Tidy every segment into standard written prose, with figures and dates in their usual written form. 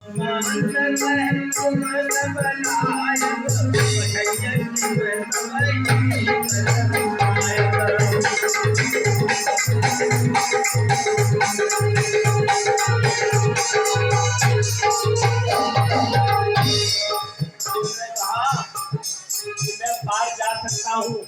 पार जा सकता हूँ,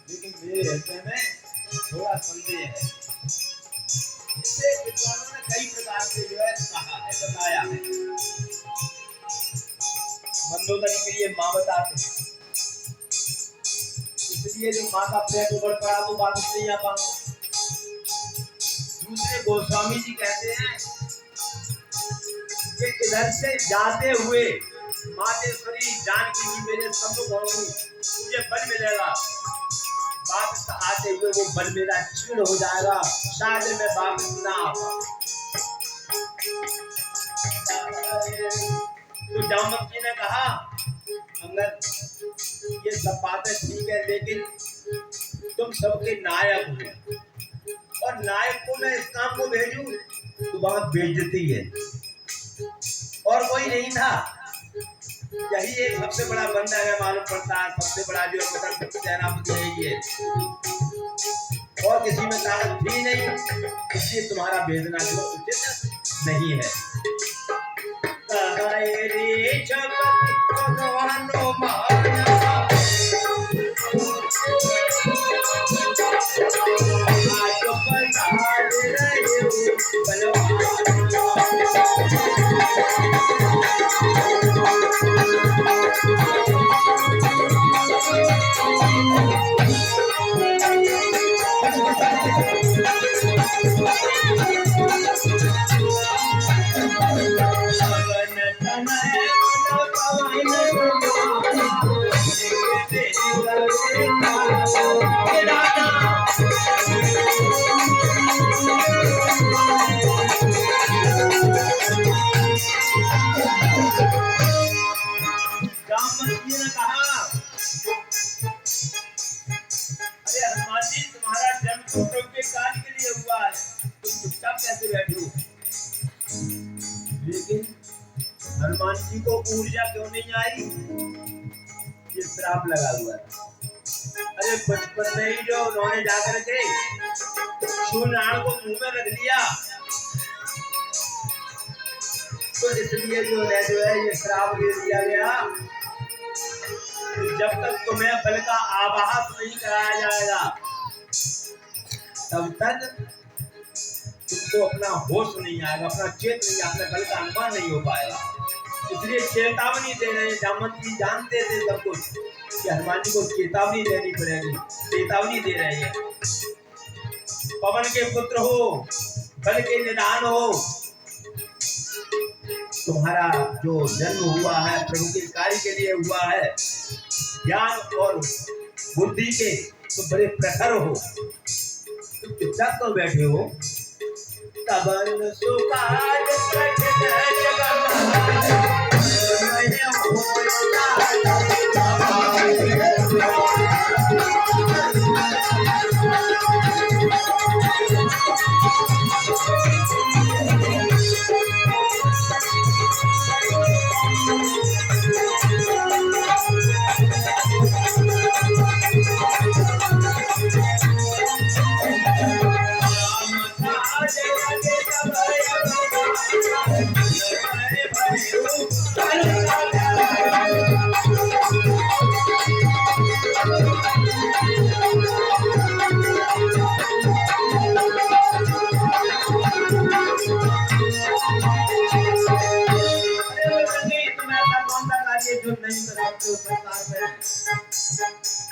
लेकिन मेरे हृदय में थोड़ा संदेह है। इसे विद्वानों ने कई प्रकार से जो है कहा है, बताया है। मंदोदरी के लिए माँ बताते हैं, इसलिए जो माँ का पेट उबड़ पड़ा तो वापस नहीं आ पाऊंगा। दूसरे गोस्वामी जी कहते हैं कि इधर से जाते हुए मातेश्वरी जानकी जी मेरे सम्मुख होंगी, मुझे बल मिलेगा। वापस आते हुए वो बल मेरा क्षीण हो जाएगा, शायद मैं वापस ना आ पाऊं। तो जामवंत जी ने कहा, अंगद ये सब बातें ठीक है, लेकिन तुम सबके नायक हो, और नायक को मैं इस काम को भेजूं तो बहुत बेइज्जती है। और कोई नहीं था, यही एक सबसे बड़ा बंदा है मालूम पड़ता है, सबसे बड़ा जो सेनापति है ये, और किसी में ताकत भी नहीं, इसलिए तुम्हारा भेजना जो उचित नहीं है। लेकिन हनुमान जी को ऊर्जा क्यों नहीं आई? ये श्राप लगा हुआ है। अरे बचपन में ही जो उन्होंने जाकर के सूर्यनारायण को मुंह में रख लिया, तो इसलिए जो है ये श्राप दे दिया गया। जब तक तुम्हें बल का आभास नहीं कराया जाएगा, तब तक तुमको अपना होश नहीं आएगा, अपना चेत नहीं, अपने बल का अनुमान नहीं हो पाएगा। इसलिए चेतावनी दे रहे हैं। जामवंत जी जानते थे सब कुछ कि हनुमान जी को चेतावनी देनी पड़ेगी, चेतावनी दे रहे हैं। पवन के पुत्र हो, बल के निदान हो, तुम्हारा जो जन्म हुआ है प्रभु के कार्य के लिए हुआ है, ज्ञान और बुद्धि के तो बड़े प्रखर हो, तुम चुपचाप तो बैठे हो। तबन सुकाज कठिन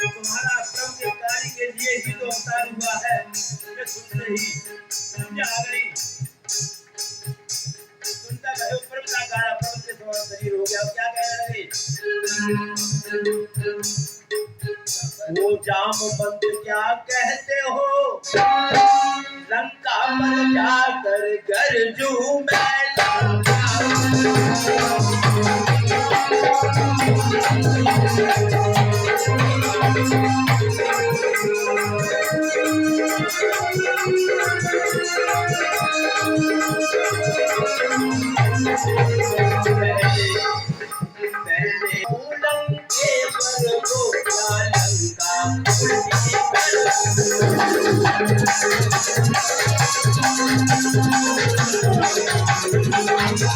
तुम्हारा प्रभु के कार्य के लिए ही तो अवतार हुआ है। मुझे सुनते ही समझ आ गई। सुनता गए प्रभु का गाया, प्रभु के समान शरीर हो गया। क्या कह रहे? वो जामवंत क्या कहते हो, लंका पर जाकर गरजू मैं क्या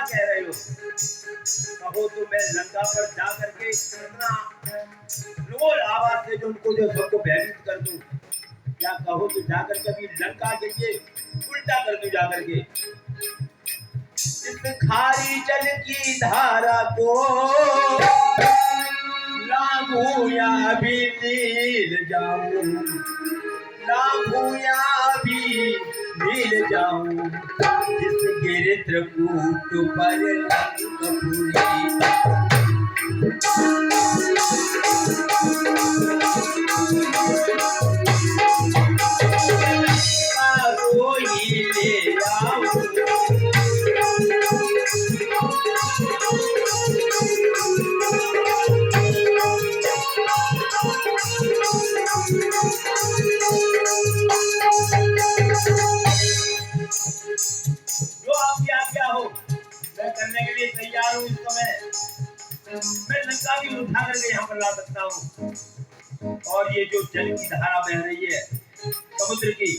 कह रहे हो? कहो तो मैं लंका पर जा करके इतना जोर आवाज से जो उनको जो सबको भयभीत कर दूं। क्या कहो तो जाकर के अभी लंका के लिए उल्टा कर दूं जाकर के। इस खारी जल की धारा को लागू या भी नील जाऊं, लागू या भी नील जाऊं, जिस गिरत्रकूट पर लंकपुरी। ले आऊं जो आपकी आज्ञा हो मैं करने के लिए तैयार हूँ। इस समय मैं लंका भी उठा करके यहाँ पर ला सकता हूँ और ये जो जल की धारा बह रही है समुद्र की,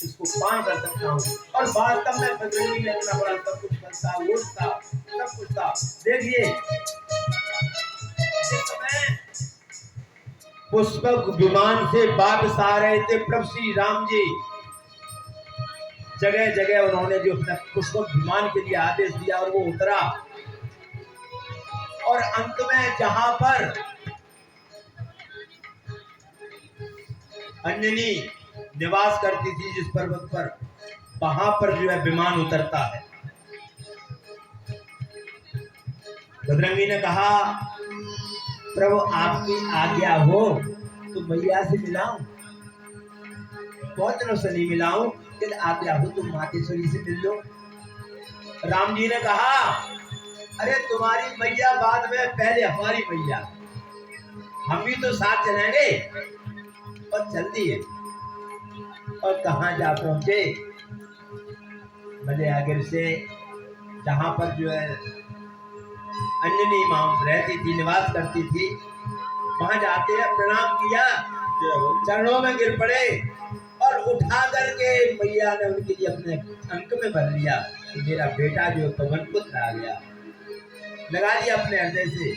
इसको पान कर सकता हूँ। और वास्तव में बजरंगी में इतना बड़ा सब कुछ करता, उड़ता, सब कुछ था। देखिए जिस समय पुष्पक विमान से वापस आ रहे थे प्रभु श्री राम जी, जगह जगह उन्होंने जो पुष्पक विमान के लिए आदेश दिया और वो उतरा। और अंत में जहां पर अंजनी निवास करती थी जिस पर्वत पर, वहां पर जो है विमान उतरता है। बजरंगी ने कहा प्रभु आपकी आज्ञा हो तो मैया से मिलाऊं, बहुत दिनों से नहीं मिलाऊं, लेकिन आज्ञा हो तो मातेश्वरी से मिल लो। राम जी ने कहा अरे तुम्हारी मैया बाद में, पहले हमारी मैया, हम भी तो साथ चलेंगे। और चल दिए और कहाँ जा पहुंचे? भले आगे से जहां पर जो है अंजनी मां रहती थी, निवास करती थी, वहां जाते हैं प्रणाम किया, चरणों में गिर पड़े और उठा करके मैया ने उनके लिए अपने अंक में भर लिया कि मेरा बेटा जो पवन पुत्र आ गया, लगा लिया अपने हृदय से।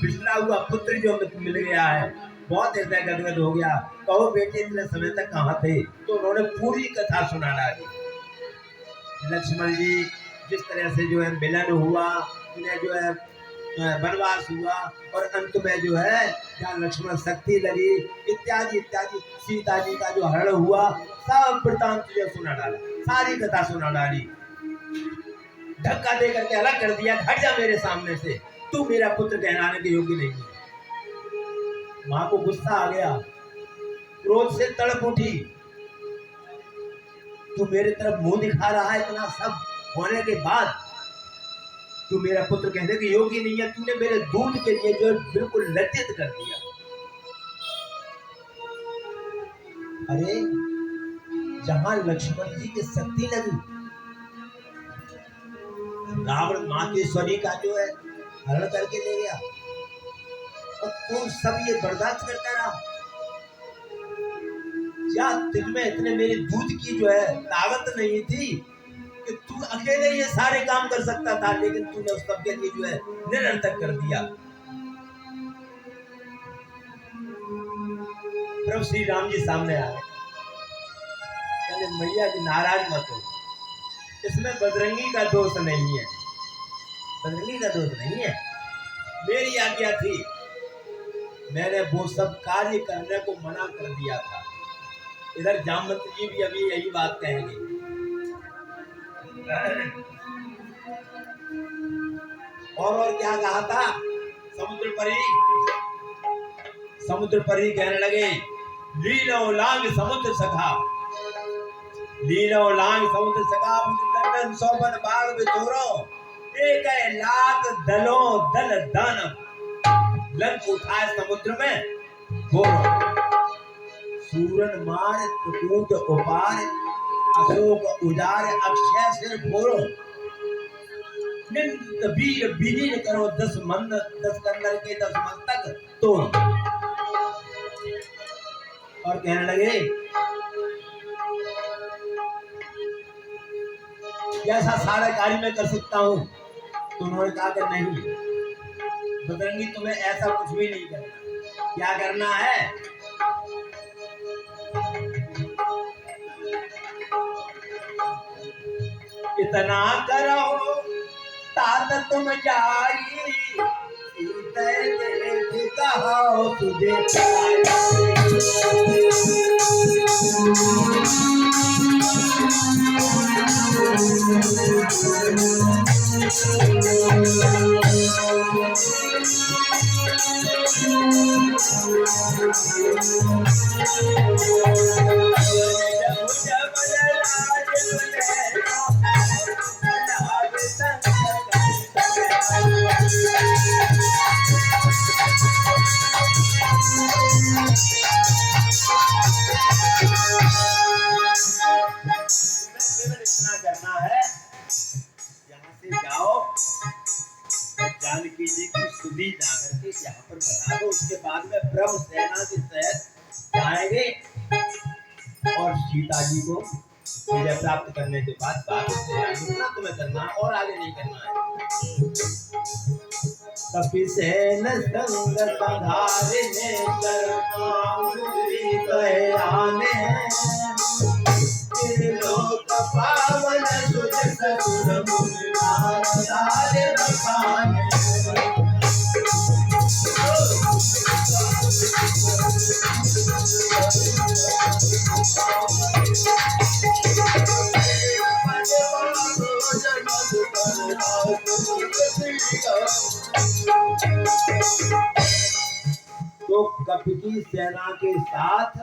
पिछला हुआ पुत्र जो मिल गया है, बहुत हृदय गदगद हो गया। कहो बेटे इतने समय तक कहाँ थे? तो उन्होंने पूरी कथा सुना डाली। लक्ष्मण जी जिस तरह से जो है मिलन हुआ, उन्हें जो है वनवास हुआ और अंत में जो है जहाँ लक्ष्मण शक्ति लगी इत्यादि इत्यादि, सीता जी का जो हरण हुआ, सब वृतांत जो सुना डाला, सारी कथा सुना डाली। धक्का दे करके अलग कर दिया, हट जा मेरे सामने से, तू मेरा पुत्र कहलाने के योग्य नहीं है। मां को गुस्सा आ गया, क्रोध से तड़प उठी, तू मेरे तरफ मुंह दिखा रहा है, इतना सब होने के बाद तू मेरा पुत्र कहने के योग्य नहीं है। तूने मेरे दूध के लिए जो बिल्कुल लज्जित कर दिया। अरे जहां लक्ष्मण जी की शक्ति लगी, रावण मातेश्वरी का जो है हरण करके ले गया और तू सब ये बर्दाश्त करता रहा। क्या तुझमें इतने मेरे दूध की जो है ताकत नहीं थी कि तू अकेले ये सारे काम कर सकता था, लेकिन तूने उस सबके लिए जो है निरर्थक कर दिया। प्रभु श्री राम जी सामने आ गए, कहले मैया की नाराज मत हो, इसमें बजरंगी का दोष नहीं है, बजरंगी का दोष नहीं है, मेरी आज्ञा थी, मैंने वो सब कार्य करने को मना कर दिया था। इधर जामवंत जी भी अभी यही बात कहेंगे। और क्या कहा था? समुद्र परी कहने लगे लीलो लांग समुद्र सखा, लीलो लांग समुद्र सखा, दंडन सोबन बाग बितोरो, एक लाख दलो दल दानव। लंक उठाए समुद्र में बोलो सूरन मार टूट उपार अशोक उजार अक्षय सिर बोलो निंद वीर विलीन करो 10 मंद 10 कंदर के 10 मस्तक तोड़ और कहने लगे जैसा सारा कार्य मैं कर सकता हूँ तो उन्होंने कहा कि नहीं बजरंगी तुम्हें ऐसा कुछ भी नहीं करना क्या करना है इतना करो तात तुम जाई कहो तुझे करना है यहाँ से जाओ जानकी जी की स्तुति जाकर के यहाँ पर बता दो उसके बाद में ब्रह्म सेना के तहत जाएंगे और सीता जी को विजय प्राप्त करने के बाद वापस से जाएंगे इतना तुम्हें करना है और आगे नहीं करना है कपिसेन संग संधारिने कर्मांगुली कहे आने लोक पावन सुज ससुर मुनि नारदारे बखाने तो कपि की सेना के साथ